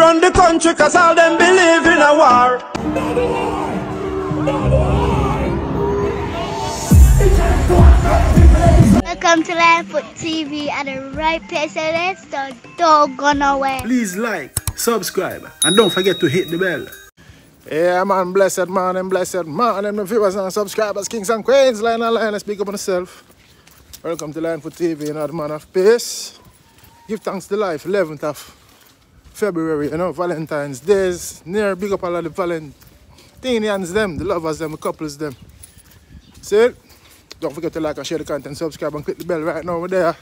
run the country, cause all them believe in a war. Welcome to Wh&t TV at the right place, so let's don't go nowhere. Please like, subscribe, and don't forget to hit the bell. Yeah, man, blessed man and blessed man, and the viewers and subscribers, kings and queens, line and line, let's speak up on yourself. Welcome to Wh&t TV, you know, the man of peace. Give thanks to life, 11th of February, you know, Valentine's Days. Near, big up all of the Valentinians, them, the lovers, them, the couples, them. See? Don't forget to like and share the content, subscribe and click the bell right now. We're there.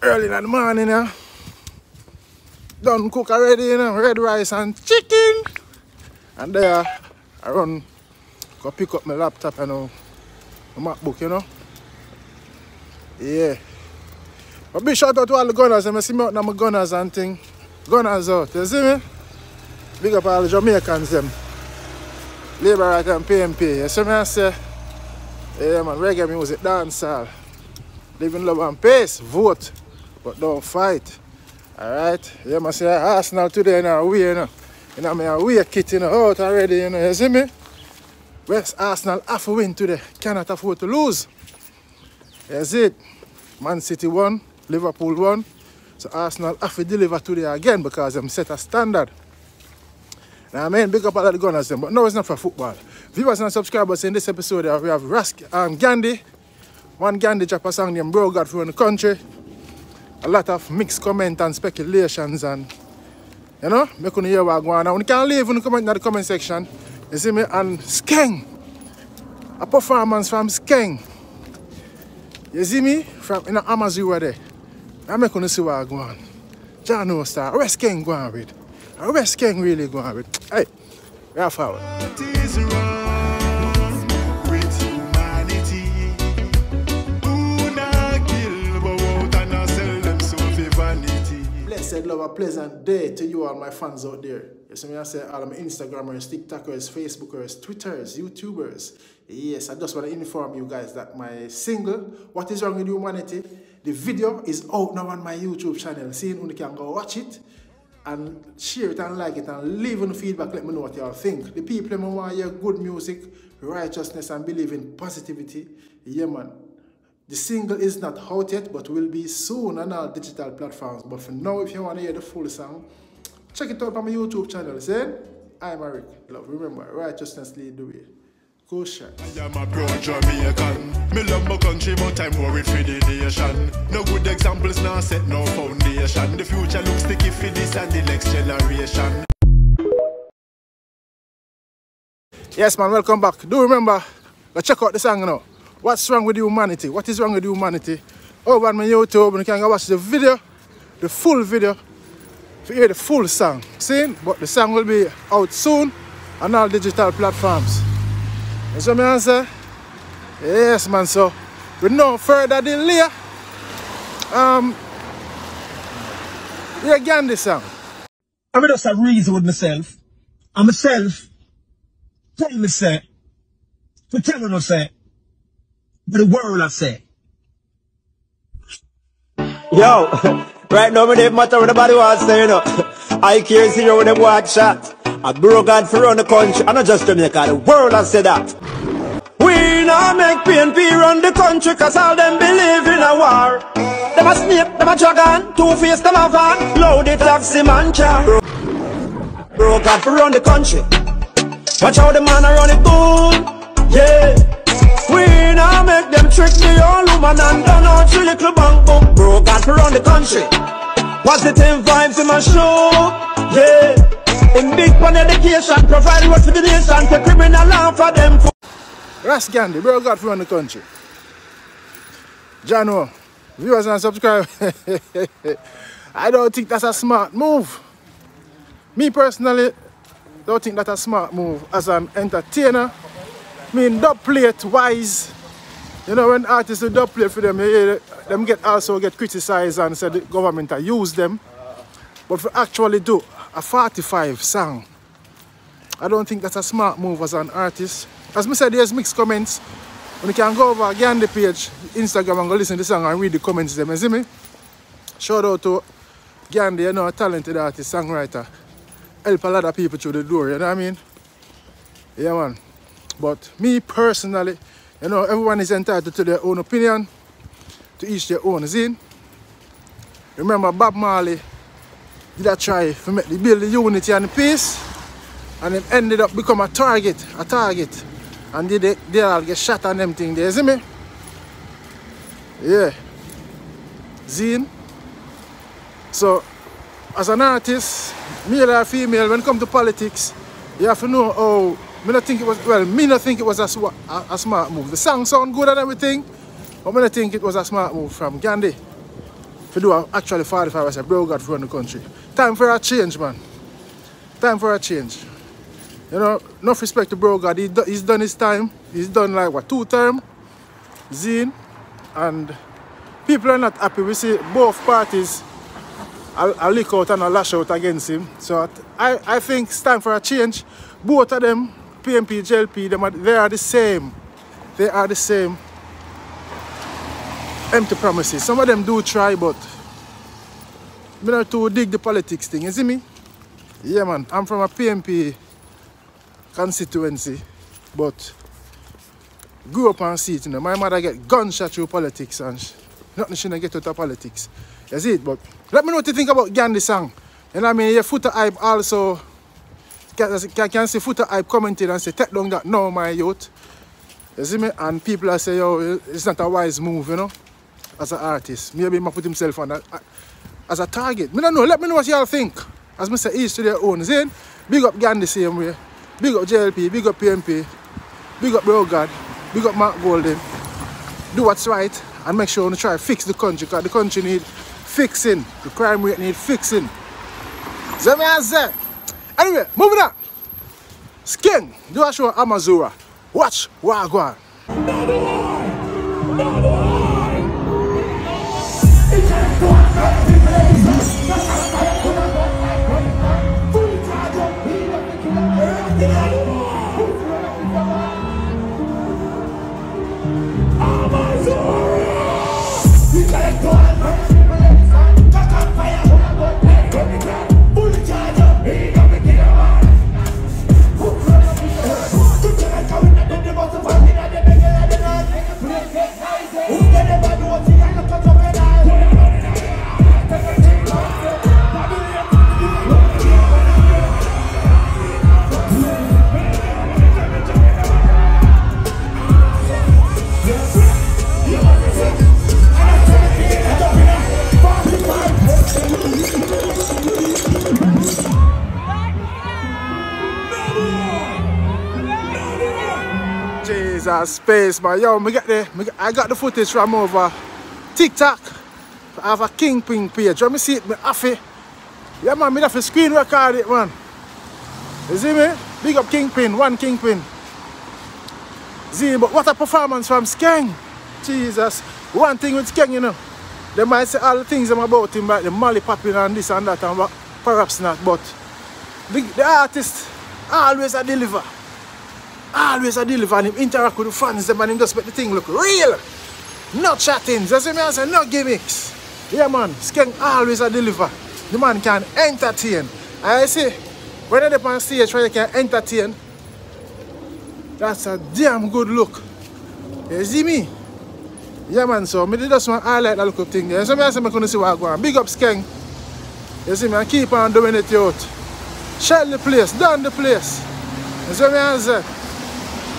Early in the morning, you know. Done cook already, you know, red rice and chicken. And there, I run, go pick up my laptop, you know, my MacBook, you know. Yeah. But big shout out to all the gunners, I see me out now, my gunners and thing. Gunners out, you see me? Big up all the Jamaicans, them. Labour right and PMP, you see me, I say? Yeah, man, reggae music, dancehall. Live in love and peace, vote, but don't fight. Alright? Yeah, man, say Arsenal today in our way, you know. You know, my away kit, you know, out already, you know, you see me? West Arsenal have to win today, cannot afford to lose. You see it? Man City won, Liverpool won. So Arsenal have to deliver today again because them set a standard. Now, I mean, big up all of the gunners, them, but no, it's not for football. Viewers and subscribers, in this episode, we have Gandhi. One Gandhi drop a song named Bro God from the country. A lot of mixed comment and speculations, and you know, make you hear what's going on. You can leave in the comment section. You see me? And Skeng. A performance from Skeng. You see me? From in the Amazura there. I make you see what's going on. John no star. Where Skeng going with? Where Skeng really going with? Hey, we are forward. What is wrong with humanity? Who not kill, but won't and not sell them so for vanity. Blessed love, a pleasant day to you all my fans out there. You see me, I say all my Instagrammers, TikTokers, Facebookers, Twitters, YouTubers. Yes, I just want to inform you guys that my single, What is Wrong with Humanity? The video is out now on my YouTube channel. See, you can go watch it and share it and like it and leave on feedback. Let me know what y'all think. The people who want to hear good music, righteousness, and believe in positivity. Yeah, man. The single is not out yet, but will be soon on all digital platforms. But for now, if you want to hear the full song, check it out on my YouTube channel. See? I'm Eric. Love. Remember, righteousness lead the way. Go shot. I am a proud Jamaican. Me love my country, but I'm worried for the nation. No good examples, now set no foundation. The future looks sticky for this and the next generation. Yes, man, welcome back. Do remember, let's check out the song now. What's wrong with humanity? What is wrong with humanity? Over on my YouTube, you can go watch the video, the full video, to hear the full song. See? But the song will be out soon on all digital platforms. You see me answer? Yes, man, so with no further delay, you again this song. I'm just a reason with myself. And myself tell me say, to tell me no say, but the world I say. Yo, right now me don't matter what nobody wants to, you know. I care zero when them watch shot. I broke God for run the country, and not just Jamaica, the world has said that. We now make PNP run the country, cause all them believe in a war. Them a snake, them a dragon, two-faced, them a van, loaded taxi man car. Broke God for run the country. Watch how the man a run it good, yeah. We now make them trick the old woman and done out to little bang boom. Broke God for run the country. Positive vibes in my show, yeah. In big one education, provide work for the nation, for criminal law for them. Ras Gandhi, bro God from the country. Jano, viewers and subscribe. I don't think that's a smart move. Me personally, don't think that's a smart move as an entertainer. I mean, dub plate wise. You know, when artists do dub plate for them, them also get criticized and said the government use them. But for actually do a 45 song, I don't think that's a smart move as an artist. As I said, there's mixed comments. When you can go over again the page, Instagram, and go listen to the song and read the comments them, you see me? Shout out to Gandhi, you know, a talented artist, songwriter, help a lot of people through the door, you know what I mean? Yeah, man. But me personally, you know, everyone is entitled to their own opinion, to each their own, see? Remember, Bob Marley did a try to build the unity and the peace, and it ended up become a target, and they all get shot and them things there, see me? Yeah. Zine. So, as an artist, male or female, when it comes to politics, you have to know how, me not think it was a smart move. The song sound good and everything, but I don't think it was a smart move from Gandhi to do actually 45 as a bro God for the country. Time for a change, man. Time for a change. You know, enough respect to bro God. He's done his time. He's done like what, 2 terms? Zine. And people are not happy. We see both parties are lick out and lash out against him. So I think it's time for a change. Both of them, PMP, JLP, they are the same. They are the same empty promises. Some of them do try, but I not to dig the politics thing, you see me? Yeah, man, I'm from a PMP constituency, but grew up and see it, you know. My mother get gunshot through politics and nothing she get out of politics. You see it? But let me know what you think about Gandhi song. You know what I mean? Your Footer Hype also can see Footer Hype commented and say, take down that now, my youth. You see me? And people are saying, yo, it's not a wise move, you know, as an artist. Maybe he might put himself on that as a target. I don't know. Let me know what y'all think. As I say, each to their own. See? Big up Gandhi same way. Big up JLP, big up PMP, big up Bro God, big up Mark Golden. Do what's right and make sure you try to fix the country, because the country needs fixing. The crime rate needs fixing. So me I say. Anyway, moving on. Skeng, do a show Amazura. Watch Wh&t. Space, man. Yo, I got the footage from over TikTok. I have a Kingpin page. Let me see it, yeah, man, I have to screen record it, man. You see me? Big up Kingpin, one Kingpin. See, but what a performance from Skeng. Jesus. One thing with Skeng, you know, they might say all the things about him, like the molly popping and this and that, and perhaps not, but the artist always a deliver. Always a deliver, and him interact with the fans, and him just make the thing look real. Not chattings, that's what I say, no gimmicks. Yeah, man, Skeng always a deliver. The man can entertain. I say, when they're on stage where you can entertain, that's a damn good look. You see me? Yeah, man, so I just want to highlight that look of thing there. So I say, I'm going to see what I go on. Big up Skeng. You see me, I keep on doing it out. Shell the place, down the place. You see me, I say.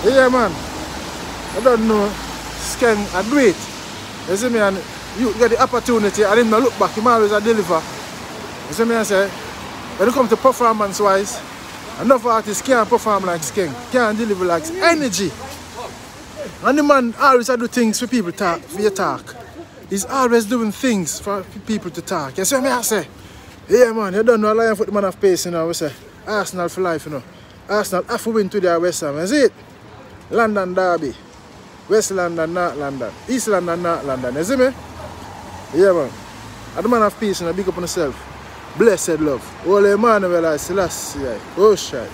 Yeah, man, I don't know, Skeng, I do it. You see me, and you get the opportunity, and him not look back, him always a deliver. You see me, I say, when it comes to performance-wise, enough artists can't perform like Skeng, can't deliver like energy. And the man always do things for people talk, for your talk. He's always doing things for people to talk. You see me, I say, yeah, man, you don't know, Lion for the man of pace, you know, we say, Arsenal for life, you know. Arsenal have to win to their West Ham, you see it? London Derby, West London, North London, East London, North London, you see me? Yeah, man. And the man of peace and big up on yourself. Blessed love. Holy Emmanuel, I Selassie. Oh, shit.